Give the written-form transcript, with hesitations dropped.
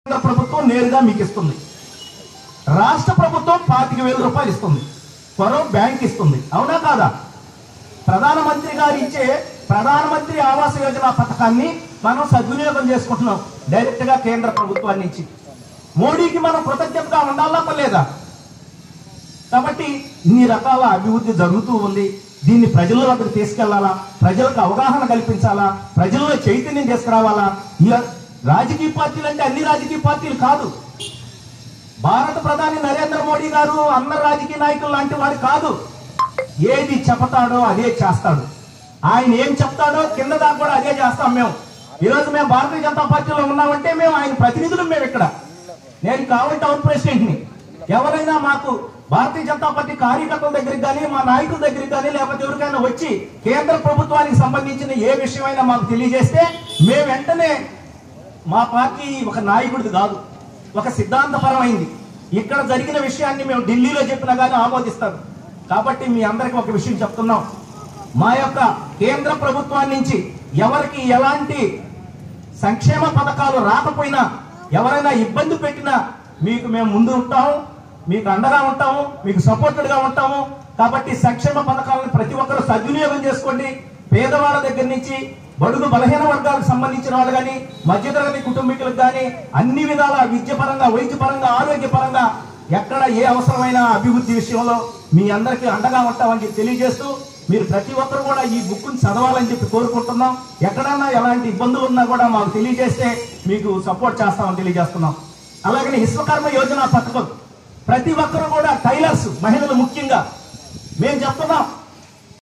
కేంద్ర ప్రభుత్వం నేరుగా మీకు ఇస్తుంది, రాష్ట్ర ప్రభుత్వం 25,000 రూపాయలు ఇస్తుంది, త్వరలో బ్యాంక్ ఇస్తుంది. అవునా కాదా? ప్రధానమంత్రి గారు ఇచ్చే ప్రధానమంత్రి ఆవాస్ యోజన పథకాన్ని మనం సద్వినియోగం చేసుకుంటున్నాం డైరెక్ట్ గా కేంద్ర ప్రభుత్వాన్ని ఇచ్చి. మోడీకి మనం కృతజ్ఞతగా ఉండాలా లేదా? కాబట్టి ఇన్ని రకాల అభివృద్ధి జరుగుతూ ఉంది. దీన్ని ప్రజల వద్దకు తీసుకెళ్లాలా, ప్రజలకు అవగాహన కల్పించాలా, ప్రజల్లో చైతన్యం తీసుకురావాలా. రాజకీయ పార్టీలు అంటే అన్ని రాజకీయ పార్టీలు కాదు. భారత ప్రధాని నరేంద్ర మోడీ గారు అందరు రాజకీయ నాయకులు లాంటి వాడు కాదు. ఏది చెప్తాడో అదే చేస్తాడు. ఆయన ఏం చెప్తాడో కింద దాకా కూడా అదే చేస్తాం. ఈరోజు మేము భారతీయ జనతా పార్టీలో ఉన్నామంటే మేము ఆయన ప్రతినిధులు. మేము ఇక్కడ నేను కావాలి టౌన్ ప్రెసిడెంట్ ని. ఎవరైనా మాకు భారతీయ జనతా పార్టీ కార్యకర్తల దగ్గరికి కానీ మా నాయకుల దగ్గరికి కానీ లేకపోతే ఎవరికైనా వచ్చి కేంద్ర ప్రభుత్వానికి సంబంధించిన ఏ విషయమైనా మాకు తెలియజేస్తే మేము వెంటనే, మా పార్టీ ఒక నాయకుడిది కాదు, ఒక సిద్ధాంతపరమైంది. ఇక్కడ జరిగిన విషయాన్ని మేము ఢిల్లీలో చెప్పినా కానీ ఆమోదిస్తారు. కాబట్టి మీ అందరికీ ఒక విషయం చెప్తున్నాం, మా యొక్క కేంద్ర ప్రభుత్వం నుంచి ఎవరికి ఎలాంటి సంక్షేమ పథకాలు రాకపోయినా, ఎవరైనా ఇబ్బంది పెట్టినా మీకు మేము ముందు ఉంటాము, మీకు అండగా ఉంటాము, మీకు సపోర్టెడ్ గా ఉంటాము. కాబట్టి సంక్షేమ పథకాలను ప్రతి ఒక్కరూ సద్వినియోగం చేసుకోండి. పేదవాళ్ళ దగ్గర నుంచి బడుగు బలహీన వర్గాలకు సంబంధించిన వాళ్ళు కానీ, మధ్యతరగతి కుటుంబీకులకు కానీ అన్ని విధాల విద్యపరంగా, వైద్యపరంగా, ఆరోగ్యపరంగా ఎక్కడ ఏ అవసరమైన అభివృద్ధి విషయంలో మీ అందరికీ అండగా ఉంటామని చెప్పి తెలియజేస్తూ, మీరు ప్రతి ఒక్కరు కూడా ఈ బుక్ని చదవాలని చెప్పి కోరుకుంటున్నాం. ఎక్కడన్నా ఎలాంటి ఇబ్బందులు ఉన్నా కూడా మాకు తెలియజేస్తే మీకు సపోర్ట్ చేస్తామని తెలియజేస్తున్నాం. అలాగనే విశ్వకర్మ యోజన పథకం ప్రతి ఒక్కరు కూడా టైలర్స్, మహిళలు ముఖ్యంగా మేము చెప్తున్నాం,